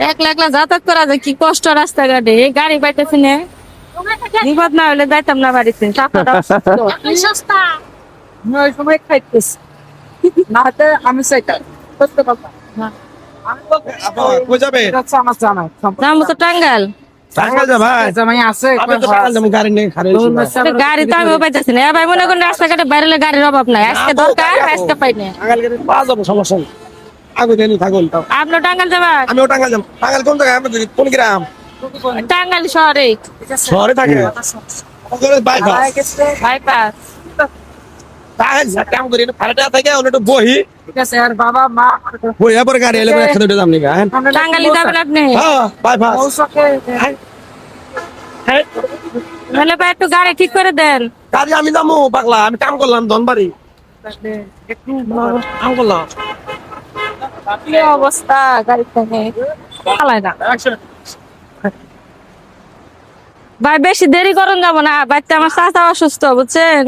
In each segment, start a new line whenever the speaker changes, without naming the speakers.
একলা একলা যাতায়াত করা যায় কি কষ্ট রাস্তাঘাটে, এই গাড়ি পাইতেছি না। বিপদ না হলে যাইতাম না বাড়িতে। সস্তা
ওই সময় খাইতেছি না হতে আমি চাইতাম করতে পারতাম না।
কই যাবে?
এটা হচ্ছে আমার জানা
যাবো তো টাঙ্গাইল।
টাঙ্গাইল যা ভাই।
জামাই আছে
আমি তো টাঙ্গাইল যাবো, গাড়ি নেই, খারাপ হয়েছে না।
গাড়ি তো আমিও পাইতেছি না। ভাই মনে করেন রাস্তাঘাটে বাইরে গাড়ির অভাব নাই, আজকে দরকার আজকে পাই না।
টাঙ্গাইল গেলে পাওয়া যাবো, সমস্যা নেই। আগে দেনি থাকুন তাও।
আপনি টাঙ্গাইল যাবেন?
আমিও টাঙ্গাইল যাবো। টাঙ্গাইল কোন জায়গায়? আমরা কোন গ্রাম?
টাঙ্গাইল শহরে
শহরে থাকে। ওখানে বাইপাস।
বাইপাস।
টাঙ্গাইল যা কাম করি না, ফারাটা থেকে ওটা একটু বহি।
ঠিক আছে আর বাবা মা
বইয়া পরে গাড়ি এলে পরে একসাথে উঠে যাম নিকা, হ্যাঁ?
টাঙ্গাইল যাবেন আপনি?
হ্যাঁ, বাইপাস।
মৌসকে
হ্যাঁ,
তাহলে ভাই একটু গাড়ি ঠিক করে দেন।
গাড়ি আমি যাবো পাগলা, আমি কাম করলাম ধনবাড়ি।
একটু
কাম করলাম।
কি অবস্থা গাড়িতে চালায় না ভাই, বেশি দেরি করুন যাবো না। বাচ্চা আমার চাচা অসুস্থ বুঝছেন,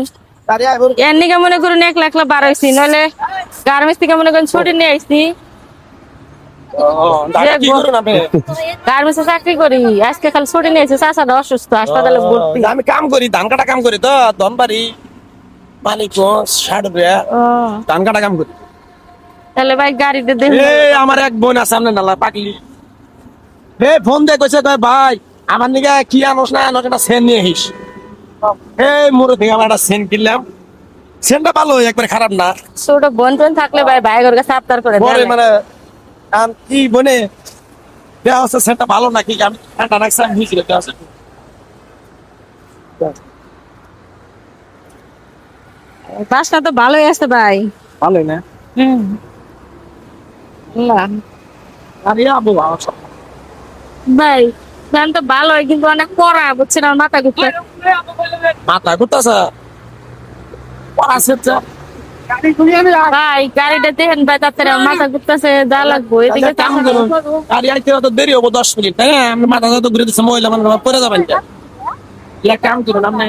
গাড়ি আইব।
এর নিকে মনে করুন একলা একলা বার হয়েছি, নইলে গার্মেন্টস থেকে মনে করেন ছুটি নিয়ে আসছি।
দাদা কি করুন আপনি?
গার্মেন্টসে চাকরি করি, আজকে খালি ছুটি নিয়েছি, চাচাটা অসুস্থ, হাসপাতালে ভর্তি।
আমি কাম করি, ধান কাটা কাম করি তো, ধনবাড়ি মানিকগঞ্জ সাড়ে
ও,
ধান কাটা কাম করি।
তাহলে ভাই গাড়িতে দেন।
এই আমার এক বোন আছে সামনে নালা পাকলি, হে ফোন দিয়ে কইছে কয় ভাই আমার নিকে কি আনোস না আনোস একটা সেন নিয়ে আহিস। এই মোর থেকে আমার একটা সেন কিনলাম, সেনটা ভালো, একবারে খারাপ না।
ছোট বোন টোন থাকলে ভাই ভাইয়ের কাছে আবদার করে
পরে
দেন।
মানে কি বনে দেওয়া হচ্ছে সেনটা ভালো নাকি, আমি ঠান্ডা রাখছি, আমি বুঝি দেওয়া আছে।
বাসটা তো ভালোই আছে ভাই।
ভালোই না?
হুম না
আরে আবু বাবা
ভাই, ফ্যান তো ভালোই কিন্তু অনেক কড়া বুঝছেন, আমার মাথা ঘুরছে।
মাথা ঘুরতেছে পড়াছে তো।
ভাই গাড়িটা দেখেন ভাই, তাড়াতাড়ি আমার মাথা ঘুরতেছে, যা লাগবো এদিকে
কাম করুন, গাড়ি আইতে তো দেরি হবো 10 মিনিট, তাই না? আপনি মাথা তো ঘুরে দিচ্ছে, মহিলা মানুষ পরে যাবেন কে? এক কাম করুন আপনি,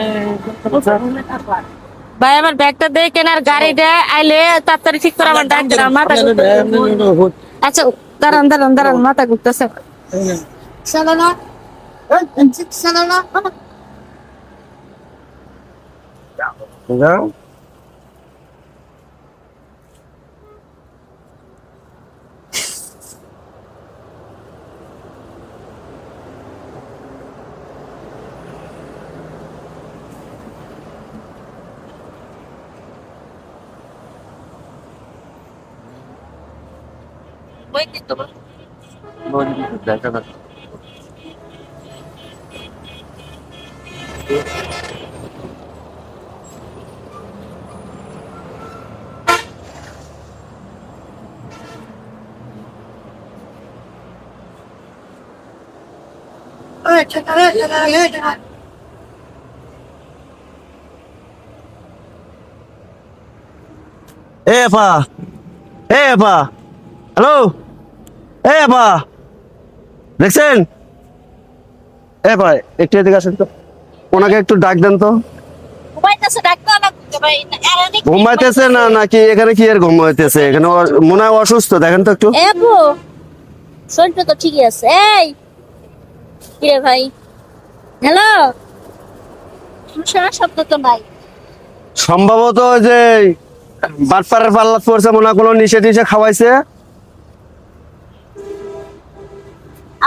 ভাই আমার ব্যাগটা দেখেন, আর গাড়িটা আইলে তাড়াতাড়ি ঠিক করে আমার ডাক দেন, আমার মাথা ঘুরতেছে। আচ্ছা দাঁড়ান দাঁড়ান দাঁড়ান, মাথা ঘুরতেছে।
এ আপা, এ আপা, হ্যালো, এ আপা, দেখছেন? এ ভাই একটু এদিকে আসেন তো, ওনাকে একটু ডাক দেন তো। ঘুমাইতেছে না নাকি এখানে? কি এর ঘুমাইতেছে এখানে? মনে হয় অসুস্থ, দেখেন তো একটু।
আপু শরীরটা তো ঠিকই আছে। এই কে ভাই, হ্যালো, শব্দ তো নাই।
সম্ভবত ওই যে বাটপাড়ার পাল্লা পড়ছে, মনে হয় কোনো নিষে টিষে খাওয়াইছে।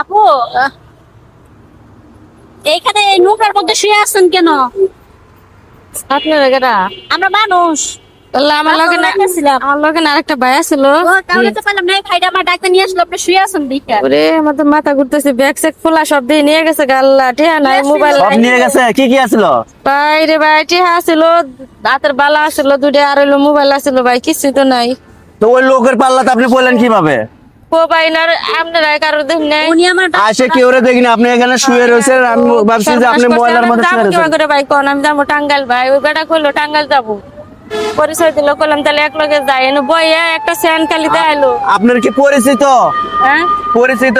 আপু এইখানে এই নৌকার মধ্যে শুয়ে আছেন কেন?
আপনারা কেডা?
আমরা মানুষ।
তাহলে আমার লগে না, আমার লগে না আরেকটা ভাই আছিল।
তাহলে তো পেলাম না, ভাইটা আমার ডাক্তার নিয়ে আসলো, আপনি শুয়ে আছেন দেখা।
ওরে আমার তো মাথা ঘুরতেছে, ব্যাগ স্যাগ খোলা সব দিয়ে নিয়ে গেছে, গাল্লা ঠেয়া নাই, মোবাইল
সব নিয়ে গেছে? কি কি আছিল?
ভাই রে ভাই, ঠেয়া আছিল, হাতের বালা আছিল দুইটা, আর হইলো মোবাইল আছিল ভাই, কিছু তো নাই।
তো ওই লোকের পাল্লাতে আপনি বললেন কিভাবে?
ও ভাই না, আপনারা কারো দেখেন নাই?
উনি আমার
আসে কেউ দেখিনি, আপনি এখানে শুয়ে রয়েছেন, আমি ভাবছি যে আপনি ময়লার মধ্যে শুয়ে
কিবা
রয়েছেন।
করে ভাই কোন, আমি যাবো টাঙ্গাইল ভাই, ওই বেটা কইলো টাঙ্গাইল যাবো, পরিচয় দিল, কইলাম তাহলে এক লগে যাই, এনে বইয়া একটা স্যান কালিতে আইলো।
আপনার কি পরিচিত?
হ্যাঁ
পরিচিত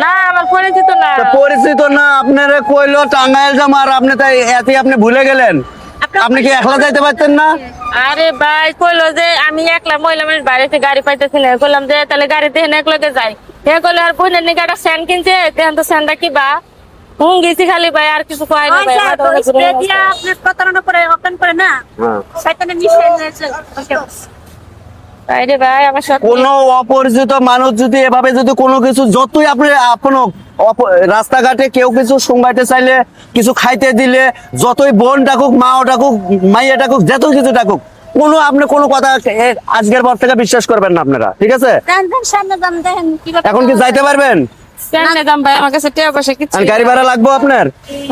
না, আমার পরিচিত না।
তো পরিচিত না, আপনারা কইলো টাঙ্গাইল যাম, আর আপনি তাই এতে আপনি ভুলে গেলেন। আপনি কি একলা যাইতে পারতেন না?
আরে ভাই কইলো যে আমি একলা মহিলা মানুষ বাড়িতে গাড়ি পাইতেছি না, কইলাম যে তাহলে গাড়িতে হেন এক লগে যাই, হে কইলে আর বোনের নিকে একটা স্যান্ড কিনছে দেন তো স্যান্ডটা কি বা হুম গেছি খালি ভাই আর কিছু কয় না ভাই মাথা অনেক ঘুরে গেছে।
আপনি প্রতারণা করে অজ্ঞান করে না
হ্যাঁ।
শয়তানের মিশে গেছে
তাই রে ভাই আমার সাথে
কোনো অপরিচিত মানুষ যদি এভাবে যদি কোনো কিছু যতই আপনি কোনো রাস্তাঘাটে কেউ কিছু শুনবাইতে চাইলে কিছু খাইতে দিলে যতই বোন ডাকুক মাও ডাকুক মাইয়া ডাকুক যত কিছু ডাকুক কোনো আপনি কোনো কথা আজকের পর থেকে বিশ্বাস করবেন না আপনারা, ঠিক আছে?
সামনে দাম দেখেন কিভাবে
এখন কি যাইতে পারবেন?
স্যান্ডে দাম ভাই আমার কাছে টাকা পয়সা কিছু
আর গাড়ি ভাড়া লাগবো আপনার?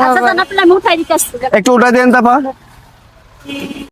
আচ্ছা জান আপনার উঠাই দিতে আসছে
একটু উঠা দেন তারপর